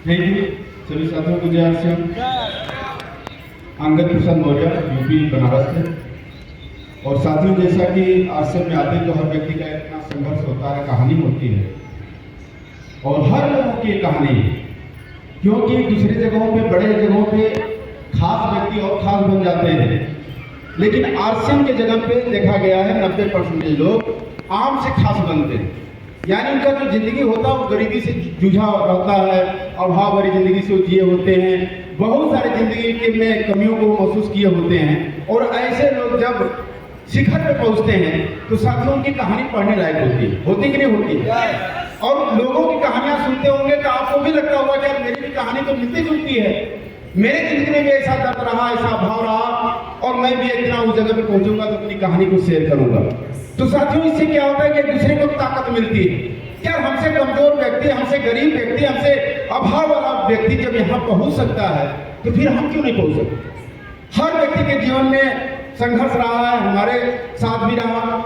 Thank you सभी साथियों को। जय आरसीएम। अंगद प्रसाद मौर्य, यूपी बनारस से। और साथियों, जैसा कि आरसीएम में आते तो हर व्यक्ति का इतना संघर्ष होता है, कहानी होती है और हर लोगों की कहानी है, क्योंकि दूसरे जगहों पे, बड़े जगहों पे खास व्यक्ति और खास बन जाते हैं, लेकिन आरसीएम के जगह पे देखा गया है 90% लोग आम से खास बनते हैं। यानी उनका जो जिंदगी होता है वो गरीबी से जूझा रहता है, अभाव भरी जिंदगी से जिए होते हैं, बहुत सारे जिंदगी के में कमियों को महसूस किए होते हैं। और ऐसे लोग जब शिखर पे पहुंचते हैं तो साथियों उनकी कहानी पढ़ने लायक होती कि नहीं होती? और लोगों की कहानियां सुनते होंगे तो आपको भी लगता होगा कि मेरी भी कहानी तो मिलती जुलती है, मेरे जिंदगी में भी ऐसा दर्द रहा, ऐसा भाव रहा, और मैं भी एक दिन उस जगह पे पहुंचूंगा तो अपनी कहानी को शेयर करूंगा। तो साथियों, इससे क्या होता है कि एक दूसरे को ताकत मिलती है। क्या हमसे कमजोर व्यक्ति, हमसे गरीब व्यक्ति, हमसे अभाव वाला व्यक्ति जब यहाँ पहुंच सकता है तो फिर हम क्यों नहीं पहुंच सकते? हर व्यक्ति के जीवन में संघर्ष रहा है, हमारे साथ भी रहा।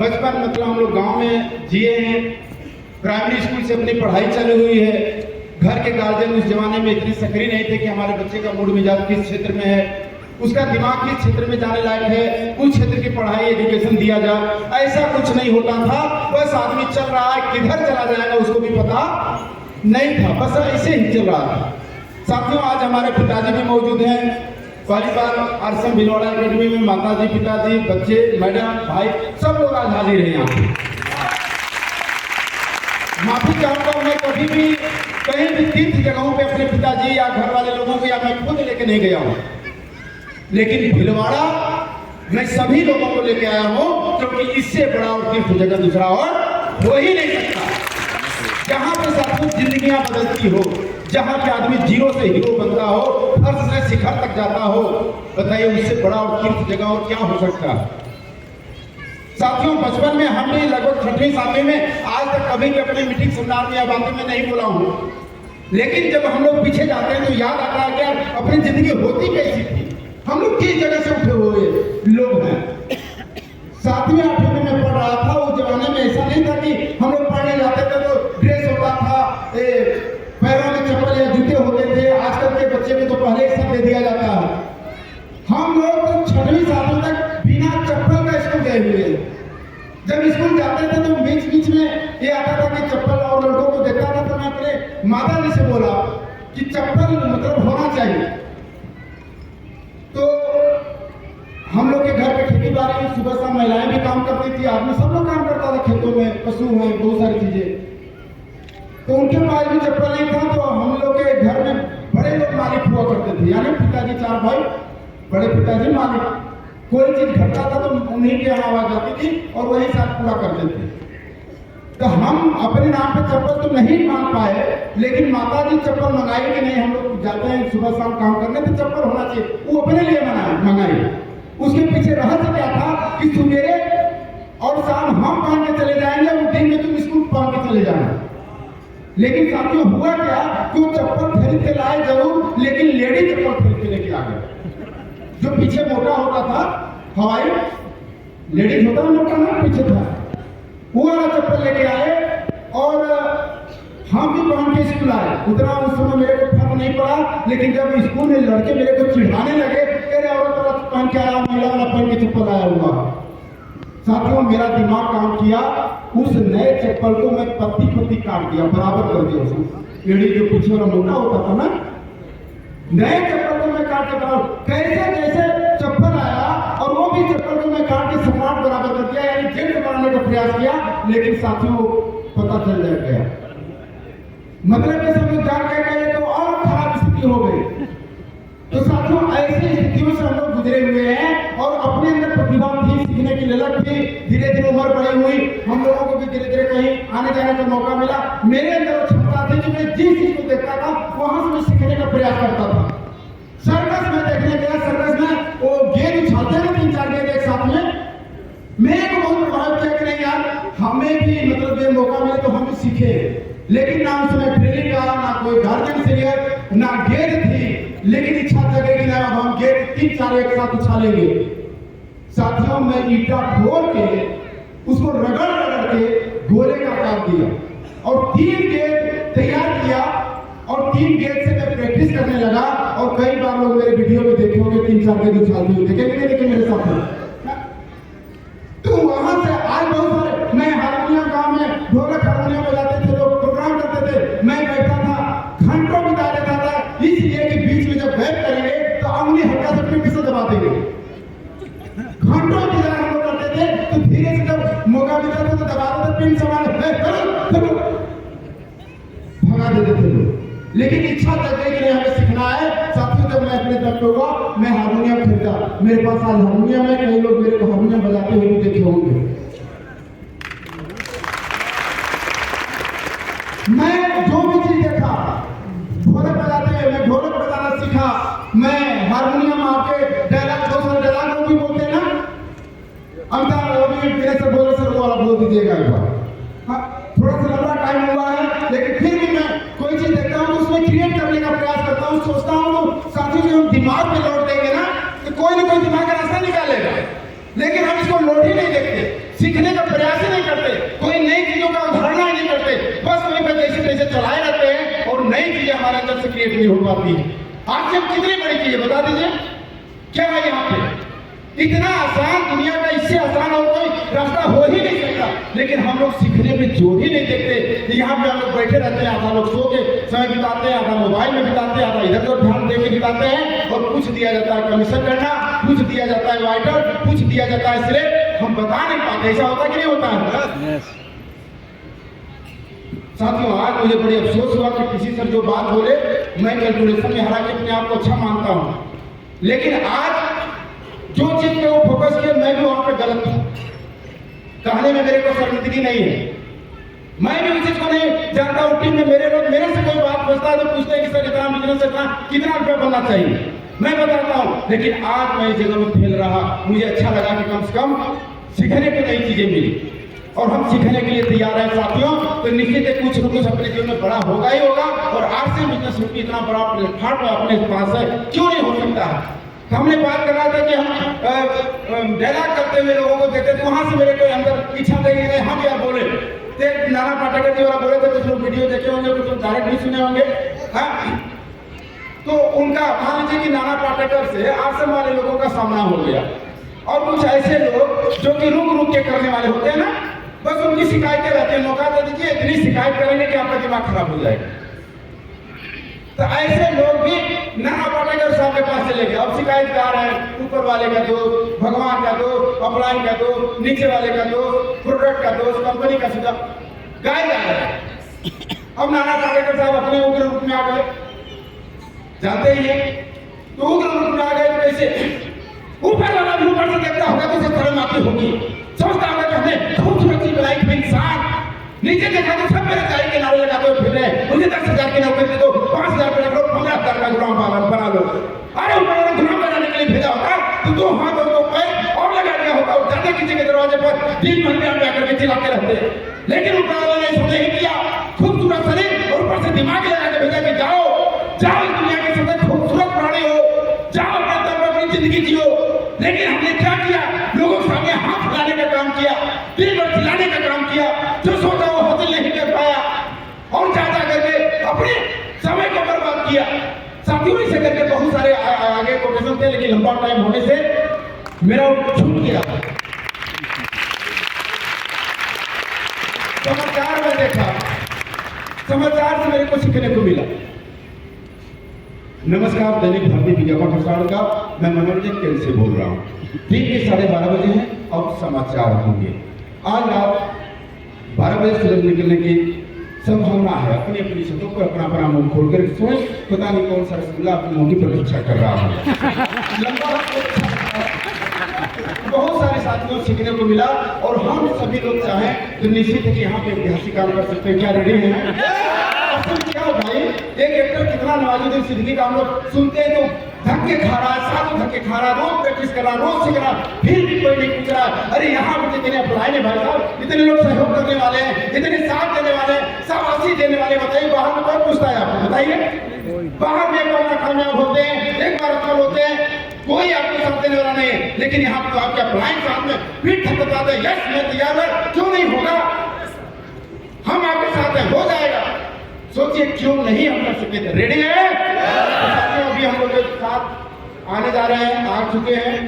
बचपन मतलब हम लोग गांव में जिए हैं, प्राइमरी स्कूल से अपनी पढ़ाई चालू हुई है। घर के गार्जियन उस जमाने में इतनी सक्रिय नहीं थे कि हमारे बच्चे का मूड मिजाज किस क्षेत्र में है, उसका दिमाग किस क्षेत्र में जाने लायक है, उस क्षेत्र की पढ़ाई एजुकेशन दिया जाए, ऐसा कुछ नहीं होता था। बस आदमी चल रहा है, किधर चला जाएगा उसको भी पता नहीं था, बस ऐसे ही चल रहा था। साथियों, आज हमारे पिताजी भी मौजूद हैं। पहली बार आरसीएम भिलवाड़ा अकेडमी में माताजी, पिताजी, बच्चे, मैडम, भाई सब लोग आज हाजिर हैं यहाँ पे। माफी चाहूंगा, मैं कभी भी कहीं भी तीर्थ जगहों पे अपने पिताजी या घर वाले लोगों को या मैं खुद लेके नहीं गया हूँ, लेकिन भिलवाड़ा मैं सभी लोगों को लेके आया हूँ, क्योंकि इससे बड़ा और तीर्थ जगह दूसरा और हो ही नहीं सकता। जहाँ पे सब कुछ जिंदगियां बदलती हो, जहाँ पे आदमी जीरो से हीरो बनता हो, फर्श से शिखर तक जाता हो, बताइए उससे बड़ा और तीर्थ जगह और क्या हो सकता है? साथियों, बचपन में हम भी लगभग 6वीं 7वीं में, आज तक कभी भी अपने मीटिंग सेमिनार में या बातों में नहीं बोला हूँ, लेकिन जब हम लोग पीछे जाते हैं तो याद आता है कि अपनी जिंदगी होती कैसी थी, हम लोग किस जगह से उठे हुए लोग हैं। 7वीं 8वीं में पढ़ रहा था, उस जमाने में ऐसा नहीं था कि हम लोग पढ़ने जाते थे तो ड्रेस होता था, पैरों में चप्पल या जूते होते थे। आजकल के बच्चे को तो पहले ही सब दे दिया जाता है। हम लोग तो 6वीं 7वीं तक बिना चप्पल का स्कूल गए हुए। जब स्कूल जाते थे तो बीच बीच में ये आता था कि चप्पल, और लड़कों को देखता था तो मैं अपने माता जी से बोला कि चप्पल मतलब होना चाहिए। तो हम लोग के घर पे खेती बाड़ी, सुबह शाम महिलाएं भी काम करती थी, आदमी सब लोग काम करता था, खेतों में पशु हैं, बहुत सारी चीजें। तो उनके पास भी चप्पल नहीं था, तो हम लोग के घर में बड़े लोग मालिक हुआ करते थे, यानी पिताजी 4 भाई, बड़े पिताजी मालिक। कोई चीज घटता था तो उन्हीं के यहाँ आवाज आती थी और वही साथ पूरा करते थे। तो हम अपने नाम पे चप्पल तो नहीं मांग पाए, लेकिन माता जी चप्पल मंगाई कि नहीं, हम लोग जाते हैं सुबह शाम काम करने तो चप्पल होना चाहिए, वो अपने लिए मंगाई। उसके पीछे रहस्य क्या था कि सवेरे और शाम हम पहन के चले जाएंगे, उस दिन में तुम स्कूल पहन के चले जाना। लेकिन साथियों, हुआ क्या कि वो चप्पल खरीद के लाए जरूर, लेकिन लेडी चप्पल खरीद के लेके आ गए। जो पीछे मोटा होता था, हवाई लेडीज होता है मोटा ना, पीछे था, वो वाला चप्पल लेके आए और हम भी पहन के स्कूल आए। उतना उस समय मेरे को फर्क नहीं पड़ा, लेकिन जब स्कूल में लड़के मेरे को चिढ़ाने लगे, तेरे औरत वाला पहन के आया, महिला वाला पहन के चप्पल आया हुआ। साथियों, मेरा दिमाग काम किया, उस नए चप्पल को मैं पत्ती पत्ती काट दिया, बराबर कर दिया उसको। एड़ी जो पीछे वाला मोटा होता था ना, नए चप्पल को मैं काट के बराबर, कैसे कैसे चप्पल आया और वो भी चप्पल को मैं काट के सम्राट बराबर कर दिया, यानी जेंट बनाने का प्रयास किया। लेकिन साथियों, पता चल गया, मतलब कि सब लोग जान गए तो और खराब स्थिति हो गई। तो साथियों, ऐसी स्थितियों से हम लोग गुजरे हुए हैं और अपने अंदर प्रतिभा थी, सीखने की ललक थी। धीरे धीरे उम्र बढ़ी हुई, हम लोगों को भी धीरे धीरे कहीं आने जाने का मौका मिला। मेरे अंदर वो क्षमता थी कि मैं जिस चीज को देखता था वहां से मैं सीखने का प्रयास करता था। सर्कस में देखने गया, सर्कस में वो गेंद उछालते हैं 3-4 गेंद एक साथ में, मेरे को बहुत प्रभावित किया कि नहीं यार, हमें भी मतलब ये मौका मिले तो हम भी सीखे। लेकिन ना उस समय ट्रेनिंग का, ना कोई गार्जियन सीनियर, ना गेंद थी, लेकिन इच्छा जगह कि ना हम गेंद 3-4 एक साथ उछालेंगे। साथियों, मैं ईटा फोड़ के उसको रगड़ रगड़ के गोले का आकार दिया और 3 गेंद तैयार किया और 3 गेट से मैं प्रैक्टिस करने लगा और कई बार लोग मेरे वीडियो में देखे होंगे 3-4 गेट उछालते हुए देखे नहीं देखे मेरे साथ में। तो वहां से आज बहुत सारे मैं हारमोनियम गांव में ढोलक हारमोनियम बजाते थे, लोग प्रोग्राम करते थे, मैं बैठा था घंटों बिता देता था, इसलिए कि बीच में जब बैठ करेंगे तो अंगुली हल्का से पिंड से दबा देंगे। घंटों इंतजार हम लोग करते थे, तो धीरे से जब मौका मिलता था तो दबा देते पिंड सवाल भगा देते थे लोग। लेकिन इच्छा तक है कि हमें सीखना है। साथियों, जब मैं अपने दम पे हुआ मैं हारमोनियम खरीदा, मेरे पास आज हारमोनियम है, कई लोग मेरे को हारमोनियम बजाते हुए भी देखे होंगे। मैं जो भी चीज देखा ढोलक बजाते हुए, मैं ढोलक बजाना सीखा, मैं हारमोनियम आपके डायलॉग दूसरा डायलॉग लोग भी बोलते हैं ना, अमिताभ अभी मेरे से बोले सर वो वाला बोल दीजिएगा एक बार। हाँ, थोड़ा सा लंबा टाइम हुआ है, लेकिन फिर भी मैं कोई चीज देखता हूँ तो उसमें क्रिएट करने का प्रयास करता हूँ, सोचता हूँ तो साथियों से हम दिमाग पे लौट देंगे ना तो कोई ना कोई दिमाग का रास्ता निकालेगा। लेकिन हम इसको लौट ही नहीं देखते, सीखने का प्रयास ही नहीं करते, कोई नई चीजों का उदाहरण ही नहीं करते, बस वहीं पर जैसे तैसे चलाए रहते हैं और नई चीजें हमारे अंदर से क्रिएट नहीं हो पाती है। आज से कितनी बड़ी चीजें बता दीजिए क्या है यहाँ पे? इतना आसान, दुनिया का इससे आसान और कोई रास्ता हो ही नहीं सकता, लेकिन हम लोग सीखने पे जोर ही नहीं देते। यहाँ पे हम लोग बैठे रहते हैं, आधा लोग सो के समय बिताते हैं, आधा मोबाइल में बिताते हैं, आधा इधर उधर ध्यान दे के बिताते हैं, और कुछ दिया जाता है कमीशन करना, कुछ दिया जाता है वाइटर, कुछ दिया जाता है सिर्फ हम बता नहीं पाते। ऐसा होता कि नहीं होता है? साथियों, आज मुझे बड़ी अफसोस हुआ कि किसी सर जो बात बोले मैं कैलकुलेशन में हालांकि अपने आप को अच्छा मानता हूँ, लेकिन आज जो चीज पे वो फोकस किया मैं भी वहां पे गलत हूं। कहने में मेरे को शर्मिंदगी नहीं है, मैं भी उस चीज को नहीं जानता हूं। टीम में मेरे लोग मेरे से कोई बात पूछता है तो पूछते हैं कि सर इतना बिजनेस कितना रुपया बनना चाहिए, मैं बताता हूं। लेकिन आज मैं इस जगह में फैल रहा, मुझे अच्छा लगा कि कम से कम सीखने को नई चीजें मिली और हम सीखने के लिए तैयार हैं साथियों। तो निश्चित है कुछ न कुछ अपने जीवन में बड़ा होगा ही होगा, और आरसी बिजनेस ग्रुप इतना बड़ा प्लेटफॉर्म अपने पास है, क्यों नहीं हो सकता है? हमने बात कर रहा था कि हम डायलॉग करते हुए लोगों को देखते थे, वहां से मेरे को अंदर इच्छा देगी नहीं हम यार बोले थे। नाना पाटेकर जी वाला बोले थे, कुछ लोग वीडियो देखे होंगे, कुछ लोग डायरेक्ट भी सुने होंगे। हाँ, तो उनका मान लीजिए कि नाना पाटेकर से आश्रम वाले लोगों का सामना हो गया, और कुछ ऐसे लोग जो कि रुक रुक के करने वाले होते हैं ना, बस उनकी शिकायतें रहती है। मौका दे दीजिए, इतनी शिकायत करेंगे कि आपका दिमाग खराब हो जाएगा। तो ऐसे लोग भी नाना पाटेकर साहब के पास चले गए। अब शिकायतकार है, ऊपर वाले का दोस्त, भगवान का दोस्त, अपलाइन का दोस्त, नीचे वाले का दोस्त, प्रोडक्ट का दोस्त, कंपनी का सीधा गाय जा रहा है। अब नाना पाटेकर साहब अपने उग्र रूप में आ गए, जानते ही हैं। तो उग्र रूप में आ गए तो कैसे ऊपर वाला भी ऊपर से देखता होगा तो उसे शर्म आती होगी, सोचता होगा कि हमने खूबसूरत चीज बनाई थी इंसान, नीचे देखा तो सब मेरे गाड़ी के नारे लगाते हुए फिर रहे, मुझे 10,000 की नौकरी दे दो, 5,000 रुपये रखो, 15,000 का गुलाम बना लो। अरे उन्होंने गुलाम बनाने के लिए भेजा होता तो 2 हाथ और 2 पैर और लगा दिया होता, जाते किसी के दरवाजे पर 3 घंटे हम जाकर के चिल्लाते रहते। लेकिन ऊपर वाले ने ऐसा नहीं किया, खूबसूरत शरीर और ऊपर से दिमाग लगा के भेजा कि जाओ जाओ इस दुनिया के सबसे खूबसूरत प्राणी हो, जाओ अपने दम पर अपनी जिंदगी जियो। लेकिन हमने क्या किया? लोगों के सामने हाथ फैलाने का काम किया, दिन भर चिल्लाने का काम किया, जो सोचा वो हासिल नहीं कर पाया, और ज्यादा करके अपने समय को बर्बाद किया। साथियों, इसे करके बहुत सारे आगे कोटेशन थे, लेकिन लंबा टाइम होने से मेरा छूट गया। समाचार में देखा, समाचार से मेरे को सीखने को मिला। नमस्कार, दैनिक भारतीय विज्ञापन प्रसारण का मैं मनोरंजन केंद्र से बोल रहा हूँ। दिन के 12:30 बजे हैं, अब समाचार होंगे। आज रात 12 बजे सूरज निकलने की संभावना है। अपनी अपनी छतों पर अपना अपना मुंह खोल कर सोए, पता नहीं कौन सा रसगुल्ला अपनी मुंह की प्रतीक्षा कर रहा है। लंबा बहुत सारे साथियों सीखने को मिला, और हम सभी लोग चाहें तो निश्चित है कि यहाँ पे ऐतिहासिक काम कर सकते हैं। क्या रेडी हैं? क्या भाई, एक एक्टर कितना नवाजुद्दीन सिद्दीकी का हम लोग सुनते हैं तो धक्के खा रहा है, साथ धक्के खा रहा, रोज प्रैक्टिस कर रहा, रोज सीख रहा, फिर भी कोई नहीं पूछ रहा। अरे यहाँ पे इतने अप्लाई है भाई साहब, इतने लोग सहयोग करने वाले हैं, इतने साथ देने वाले, शाबाशी देने वाले, बताइए बाहर में कौन पूछता है आपको? बताइए, बाहर में एक बार कामयाब होते हैं, एक बार सफल होते हैं, कोई आपको साथ देने वाला नहीं है। लेकिन यहाँ पे तो आपके अप्लाई साथ में फिर थपथपाते हैं, यस मैं तैयार है, क्यों नहीं होगा, हम आपके साथ हैं, हो जाएगा। सोचिए क्यों नहीं हम कर सके थे। रेडी है? तो साथियों अभी हम लोग के साथ आने जा रहे हैं, आ चुके हैं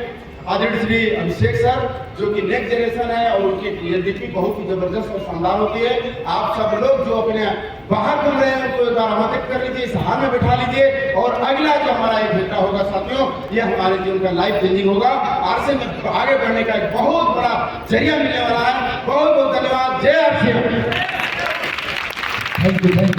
आदरणीय श्री अभिषेक सर, जो कि नेक्स्ट जनरेशन है और उनकी लीडरशिप बहुत ही जबरदस्त और शानदार होती है। आप सब लोग जो अपने बाहर घूम रहे हैं उनको एक बार आमंत्रित कर लीजिए, इस हाल में बैठा लीजिए। और अगला जो हमारा एक घंटा होगा साथियों, ये हमारे जीवन का लाइफ चेंजिंग होगा। आरसे में आगे बढ़ने का एक बहुत बड़ा जरिया मिलने वाला है। बहुत बहुत धन्यवाद। जय आरसे। Thank you.